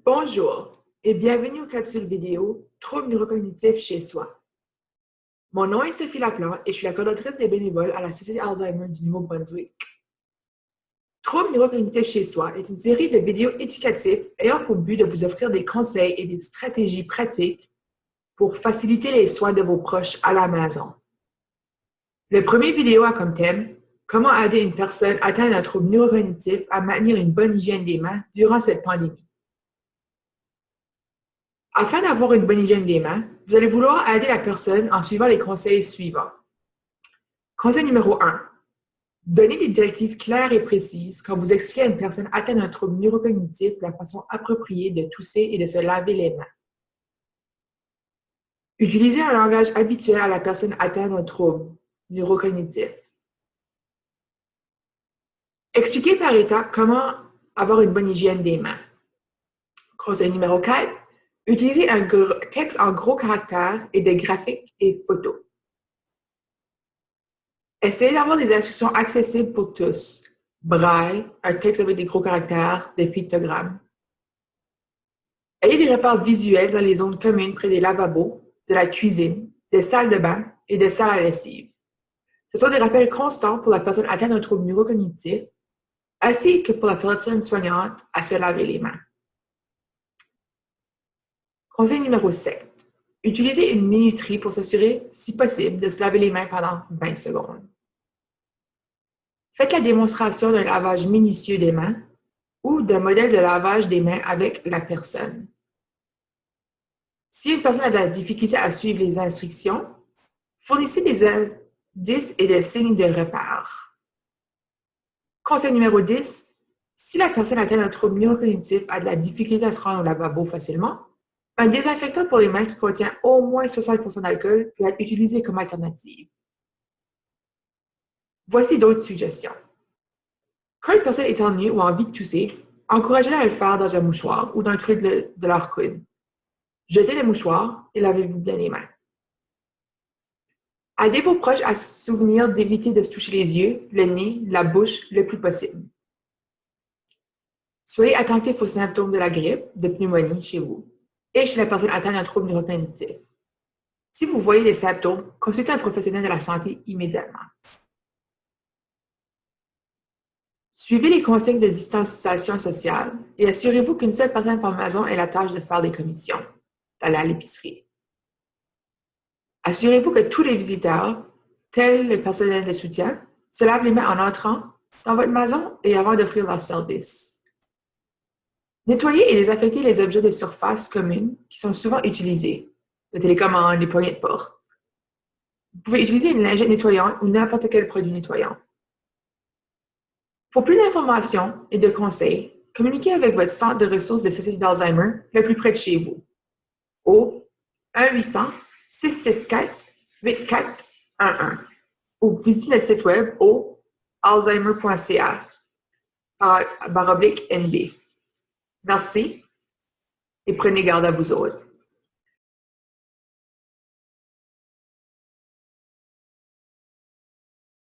Bonjour et bienvenue aux capsules vidéo Troubles neurocognitifs chez soi. Mon nom est Sophie Laplante et je suis la coordonnatrice des bénévoles à la Société Alzheimer du Nouveau-Brunswick. Troubles neurocognitifs chez soi est une série de vidéos éducatives ayant pour but de vous offrir des conseils et des stratégies pratiques pour faciliter les soins de vos proches à la maison. Le premier vidéo a comme thème « Comment aider une personne atteinte d'un trouble neurocognitif à maintenir une bonne hygiène des mains durant cette pandémie ». Afin d'avoir une bonne hygiène des mains, vous allez vouloir aider la personne en suivant les conseils suivants. Conseil numéro 1. Donnez des directives claires et précises quand vous expliquez à une personne atteinte d'un trouble neurocognitif la façon appropriée de tousser et de se laver les mains. Utilisez un langage habituel à la personne atteinte d'un trouble neurocognitif. Expliquez par étapes comment avoir une bonne hygiène des mains. Conseil numéro 4. Utilisez un texte en gros caractères et des graphiques et photos. Essayez d'avoir des instructions accessibles pour tous. Braille, un texte avec des gros caractères, des pictogrammes. Ayez des rapports visuels dans les zones communes près des lavabos, de la cuisine, des salles de bain et des salles à lessive. Ce sont des rappels constants pour la personne atteinte d'un trouble neurocognitif, ainsi que pour la personne soignante à se laver les mains. Conseil numéro 7. Utilisez une minuterie pour s'assurer, si possible, de se laver les mains pendant 20 secondes. Faites la démonstration d'un lavage minutieux des mains ou d'un modèle de lavage des mains avec la personne. Si une personne a de la difficulté à suivre les instructions, fournissez des indices et des signes de repère. Conseil numéro 10. Si la personne atteinte d'un trouble neurocognitif a de la difficulté à se rendre au lavabo facilement, un désinfectant pour les mains qui contient au moins 60% d'alcool peut être utilisé comme alternative. Voici d'autres suggestions. Quand une personne éternue ou a envie de tousser, encouragez-la à le faire dans un mouchoir ou dans le creux de leur coude. Jetez le mouchoir et lavez-vous bien les mains. Aidez vos proches à se souvenir d'éviter de se toucher les yeux, le nez, la bouche le plus possible. Soyez attentifs aux symptômes de la grippe, de pneumonie chez vous et chez la personne atteinte d'un trouble neurocognitif. Si vous voyez des symptômes, consultez un professionnel de la santé immédiatement. Suivez les consignes de distanciation sociale et assurez-vous qu'une seule personne par maison ait la tâche de faire des commissions, d'aller à l'épicerie. Assurez-vous que tous les visiteurs, tels le personnel de soutien, se lavent les mains en entrant dans votre maison et avant d'offrir leur service. Nettoyez et désinfectez les objets de surface communes qui sont souvent utilisés, la télécommande, les poignées de porte. Vous pouvez utiliser une lingette nettoyante ou n'importe quel produit nettoyant. Pour plus d'informations et de conseils, communiquez avec votre centre de ressources de Société d'Alzheimer le plus près de chez vous au 1-800-664-8411 ou visitez notre site web au alzheimer.ca/NB. Merci et prenez garde à vous autres.